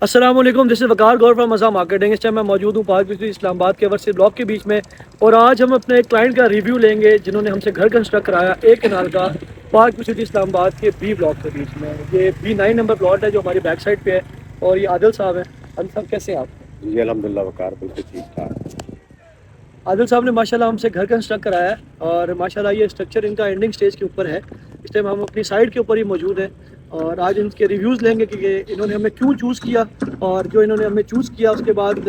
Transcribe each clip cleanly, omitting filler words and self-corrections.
अस्सलाम वालेकुम, this is Waqar Gaur from मज़ा मार्केटिंग। इस टाइम मैं मौजूद हूँ पार्क बिस्ट्री इस्लामाबाद के वर्सी ब्लॉक के बीच में। और आज हम अपने क्लाइंट का रिव्यू लेंगे जिन्होंने हमसे घर कंस्ट्रक्ट कराया एक कनाल का पार्क बिस्ट्री इस्लामाबाद के बी ब्लॉक के बीच में। ये B9 नंबर प्लॉट है जो हमारी बैक साइड पे है। और ये आदिल साहब हैं। आदिल साहब कैसे हैं आप? जी अल्हम्दुलिल्लाह वकार बिल्कुल ठीक ठाक। आदिल साहब ने माशाल्लाह हमसे घर कंस्ट्रक्ट कराया है और माशाल्लाह ये स्ट्रक्चर इनका एंडिंग स्टेज के ऊपर है। इस टाइम हम अपनी साइड के ऊपर ही मौजूद हैं और आज इनके रिव्यूज़ लेंगे कि इन्होंने हमें क्यों चूज़ किया और जो इन्होंने हमें चूज़ किया उसके बाद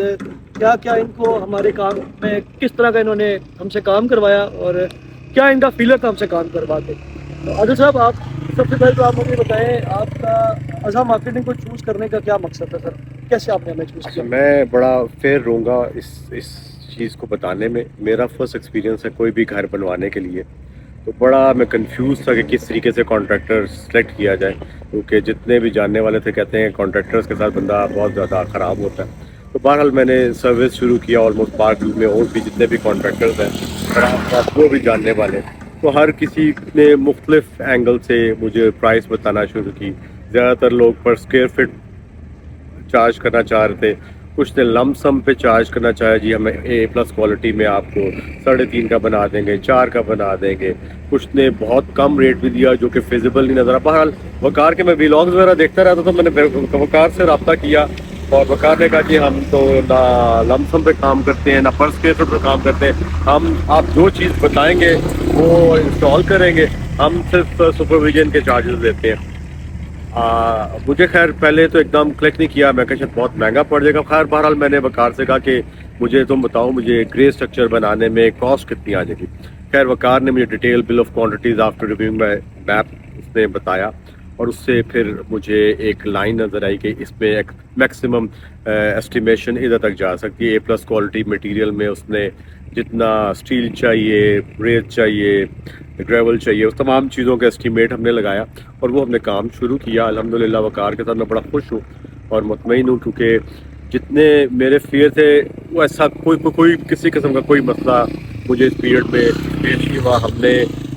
क्या क्या इनको हमारे काम में किस तरह का इन्होंने हमसे काम करवाया और क्या इनका फीलर था हमसे काम करवा के। तो आदिल साहब, आप सबसे पहले तो आप मुझे बताएं आपका अज़ा मार्केटिंग को चूज़ करने का क्या मकसद है सर? कैसे आपने हमें चूज़ किया? मैं बड़ा फेयर रहूँगा इस चीज़ को बताने में। मेरा फर्स्ट एक्सपीरियंस है कोई भी घर बनवाने के लिए, तो बड़ा मैं कंफ्यूज था कि किस तरीके से कॉन्ट्रैक्टर सेलेक्ट किया जाए, क्योंकि जितने भी जानने वाले थे कहते हैं कॉन्ट्रैक्टर्स के साथ बंदा बहुत ज़्यादा ख़राब होता है। तो बहरहाल मैंने सर्विस शुरू किया ऑलमोस्ट पार्क में, और भी जितने भी कॉन्ट्रैक्टर्स हैं वो भी जानने वाले, तो हर किसी ने मुख्तलिफ एंगल से मुझे प्राइस बताना शुरू की। ज़्यादातर लोग पर स्क्वायर फिट चार्ज करना चाह रहे थे, कुछ ने लमसम पे चार्ज करना चाहे, जी हमें A+ क्वालिटी में आपको 3.5 का बना देंगे, 4 का बना देंगे। कुछ ने बहुत कम रेट भी दिया जो कि फिजिबल नहीं नज़र। बहरहाल वकार के मैं व्लॉग्स वगैरह देखता रहता था, मैंने वकार से रब्ता किया और वकार ने कहा कि हम तो ना लमसम पे काम करते हैं ना पर स्क्वायर फुट पे काम करते हैं, हम आप जो चीज़ बताएंगे वो इंस्टॉल करेंगे, हम सिर्फ सुपरविजन के चार्जेस देते हैं। मुझे खैर पहले तो एकदम क्लिक नहीं किया, मैं कहा शायद बहुत महंगा पड़ जाएगा। खैर बहरहाल मैंने वकार से कहा कि मुझे तुम बताओ मुझे ग्रे स्ट्रक्चर बनाने में कॉस्ट कितनी आ जाएगी। खैर वकार ने मुझे detail bill of quantities after reviewing my map उसने बताया, और उससे फिर मुझे एक लाइन नज़र आई कि इसमें एक मैक्सिमम एस्टिमेशन इधर तक जा सकती है। A+ क्वालिटी मटेरियल में उसने जितना स्टील चाहिए, रेत चाहिए, ग्रेवल चाहिए, उस तमाम चीज़ों का एस्टीमेट हमने लगाया और वो हमने काम शुरू किया। अल्हम्दुलिल्लाह वकार के साथ मैं बड़ा खुश हूँ और मुतमईन हूँ, क्योंकि जितने मेरे फियर थे वो ऐसा कोई किसी किस्म का कोई मसला मुझे इस पीरियड में पेश नहीं हुआ। हमने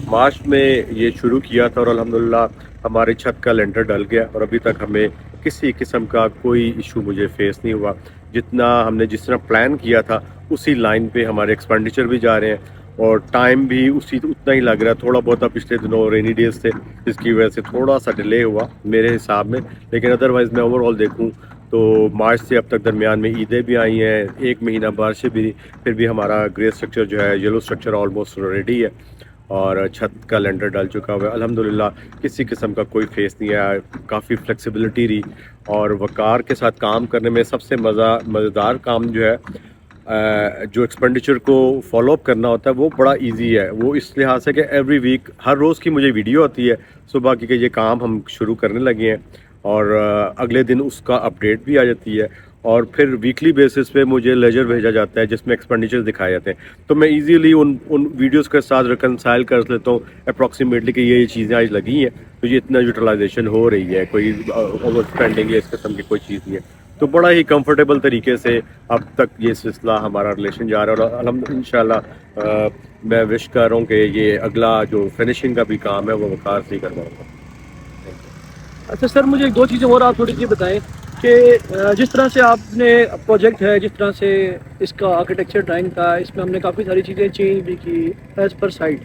मार्च में ये शुरू किया था और अल्हम्दुलिल्लाह हमारी छत का लेंटर डल गया और अभी तक हमें किसी किस्म का कोई इशू मुझे फेस नहीं हुआ। जितना हमने जिस तरह प्लान किया था उसी लाइन पे हमारे एक्सपेंडिचर भी जा रहे हैं और टाइम भी उतना ही लग रहा है। थोड़ा बहुत पिछले दिनों रेनी डेज थे जिसकी वजह से थोड़ा सा डिले हुआ मेरे हिसाब में, लेकिन अदरवाइज़ मैं ओवरऑल देखूं तो मार्च से अब तक दरमियान में ईदें भी आई हैं, एक महीना बारिशें भी, फिर भी हमारा ग्रे स्ट्रक्चर जो है येलो स्ट्रक्चर ऑलमोस्ट रेडी है और छत का लेंटर डल चुका हुआ है। अल्हम्दुलिल्लाह किसी किस्म का कोई फेस नहीं आया, काफ़ी फ्लेक्सिबिलिटी रही। और वकार के साथ काम करने में सबसे मज़ेदार काम जो है जो एक्सपेंडिचर को फॉलोअप करना होता है वो बड़ा इजी है। वो इस लिहाज से कि एवरी वीक हर रोज़ की मुझे वीडियो आती है सुबह की कि ये काम हम शुरू करने लगे हैं, और अगले दिन उसका अपडेट भी आ जाती है, और फिर वीकली बेसिस पे मुझे लेजर भेजा जाता है जिसमें एक्सपेंडिचर दिखाए जाते हैं। तो मैं इजीली उन वीडियोस के साथ रिकनसाइल कर लेता हूँ अप्रॉक्सीमेटली कि ये चीज़ें आज लगी हैं, तो ये इतना यूटिलाइजेशन हो रही है, कोई ओवर स्पेंडिंग या इस किस्म की कोई चीज़ नहीं है। तो बड़ा ही कंफर्टेबल तरीके से अब तक ये सिलसिला हमारा रिलेशन जा रहा है और अल्हम्दुलिल्लाह इंशाल्लाह मैं विश कर रहा हूँ कि ये अगला जो फिनिशिंग का भी काम है वो वकार से ही करवाऊँगा। अच्छा सर, मुझे एक दो चीज़ें और आप थोड़ी सी बताएं कि जिस तरह से आपने प्रोजेक्ट है, जिस तरह से इसका आर्किटेक्चर ड्राइंग था, इसमें हमने काफ़ी सारी चीज़ें चेंज भी की एज़ पर साइट,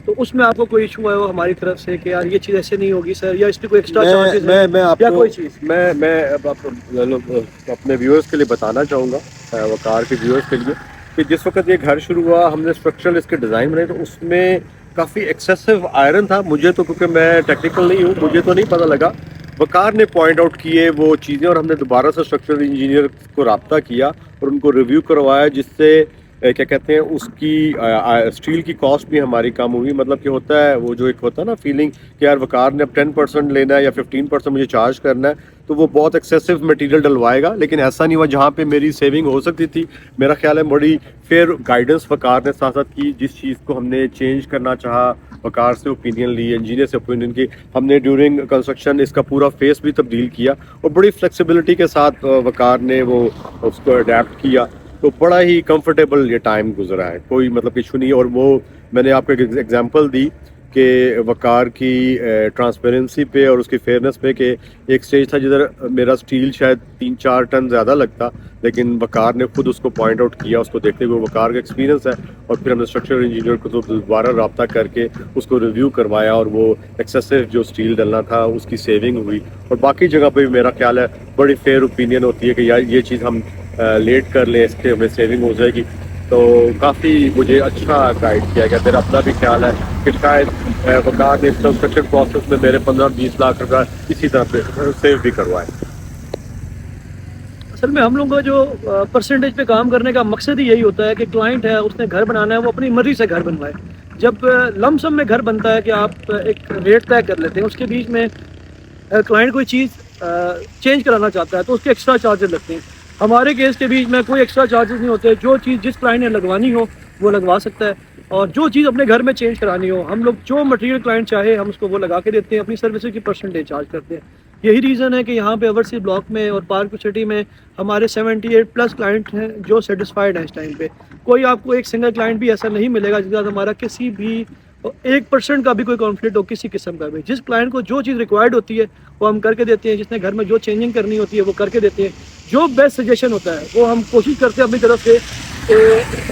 तो उसमें आपको कोई इशू आया हो हमारी तरफ से कि यार ये चीज़ ऐसे नहीं होगी सर, या इसकी कोई एक्स्ट्रा चार्जेस है मैं या आपको कोई चीज़? मैं अब अपने व्यूअर्स के लिए बताना चाहूँगा, वकार के व्यूअर्स के लिए, कि जिस वक्त ये घर शुरू हुआ हमने स्ट्रक्चरल इसके डिज़ाइन बनाए तो उसमें काफ़ी एक्सेसिव आयरन था। मुझे तो, क्योंकि मैं टेक्निकल नहीं हूँ, मुझे तो नहीं पता लगा। वकार ने पॉइंट आउट किए वो चीज़ें और हमने दोबारा से स्ट्रक्चरल इंजीनियर को रब्ता किया और उनको रिव्यू करवाया, जिससे क्या कहते हैं उसकी स्टील की कॉस्ट भी हमारी कम हुई। मतलब कि होता है वो जो एक होता है ना फीलिंग कि यार वकार ने अब 10% लेना है या 15% मुझे चार्ज करना है, तो वो बहुत एक्सेसिव मटेरियल डलवाएगा, लेकिन ऐसा नहीं हुआ। जहाँ पे मेरी सेविंग हो सकती थी, मेरा ख्याल है बड़ी फेयर गाइडेंस वकार ने साथ साथ की। जिस चीज़ को हमने चेंज करना चाहा वकार से ओपिनियन ली, इंजीनियर से ओपिनियन की, हमने ड्यूरिंग कंस्ट्रक्शन इसका पूरा फेस भी तब्दील किया और बड़ी फ्लेक्सिबिलिटी के साथ वकार ने वो उसको अडेप्ट किया। तो बड़ा ही कंफर्टेबल ये टाइम गुजरा है, कोई मतलब इशू नहीं है। और वो मैंने आपको एक एग्जांपल दी कि वकार की ट्रांसपेरेंसी पे और उसकी फेयरनेस पे कि एक स्टेज था जिधर मेरा स्टील शायद 3-4 टन ज़्यादा लगता, लेकिन वकार ने खुद उसको पॉइंट आउट किया। उसको देखते हुए वकार का एक्सपीरियंस है, और फिर हमने स्ट्रक्चरल इंजीनियर को तो दोबारा रब्ता करके उसको रिव्यू करवाया, और वो एक्सेसिव जो स्टील डलना था उसकी सेविंग हुई। और बाकी जगह पे भी मेरा ख्याल है बड़ी फेयर ओपिनियन होती है कि यार ये चीज़ हम लेट कर लें, इससे हमें सेविंग हो जाएगी। तो काफ़ी मुझे अच्छा गाइड किया गया। मेरा अपना भी ख्याल है कि शायद वकार ने कंस्ट्रक्शन प्रोसेस में मेरे 15-20 लाख रुपया इसी तरह से सेव भी करवाए। असल में हम लोगों का जो परसेंटेज पे काम करने का मकसद ही यही होता है कि क्लाइंट है, उसने घर बनाना है, वो अपनी मर्जी से घर बनवाए। जब लमसम में घर बनता है कि आप एक रेट तय कर लेते हैं, उसके बीच में क्लाइंट कोई चीज़ चेंज कराना चाहता है तो उसके एक्स्ट्रा चार्जेस लगते हैं। हमारे केस के बीच में कोई एक्स्ट्रा चार्जेस नहीं होते। जो चीज़ जिस क्लाइंट ने लगवानी हो वो लगवा सकता है, और जो चीज़ अपने घर में चेंज करानी हो, हम लोग जो मटेरियल क्लाइंट चाहे हम उसको वो लगा के देते हैं, अपनी सर्विसेज की परसेंटेज चार्ज करते हैं। यही रीज़न है कि यहाँ पे ओवरसीज ब्लॉक में और पार्क सिटी में हमारे 78+ क्लाइंट हैं जो सेटिस्फाइड हैं इस टाइम पे। कोई आपको एक सिंगल क्लाइंट भी ऐसा नहीं मिलेगा जिसके साथ हमारा किसी भी 1% का भी कोई कॉन्फ्लिक्ट हो किसी किस्म का भी। जिस क्लाइंट को जो चीज़ रिक्वायर्ड होती है वो हम करके देते हैं, जिसने घर में जो चेंजिंग करनी होती है वो करके देते हैं। जो बेस्ट सजेशन होता है वो हम कोशिश करते हैं अपनी तरफ से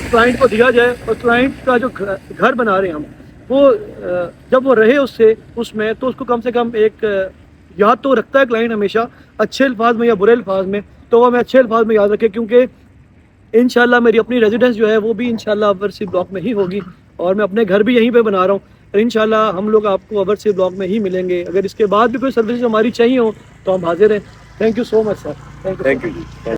क्लाइंट को दिया जाए, और क्लाइंट का जो घर बना रहे हैं हम वो जब वो रहे उससे उसमें तो उसको कम से कम एक याद तो रखता है क्लाइंट हमेशा, अच्छे अल्फाज में या बुरे अल्फाज में, तो वो हमें अच्छे अल्फाज में याद रखे, क्योंकि इंशाल्लाह मेरी अपनी रेजिडेंस जो है वो भी इंशाल्लाह ओवरसीज ब्लॉक में ही होगी, और मैं अपने घर भी यहीं पे बना रहा हूँ। और इंशाल्लाह हम लोग आपको ओवरसीज ब्लॉक में ही मिलेंगे। अगर इसके बाद भी कोई सर्विस हमारी चाहिए हो तो हम हाजिर हैं। Thank you so much sir. Thank you ji.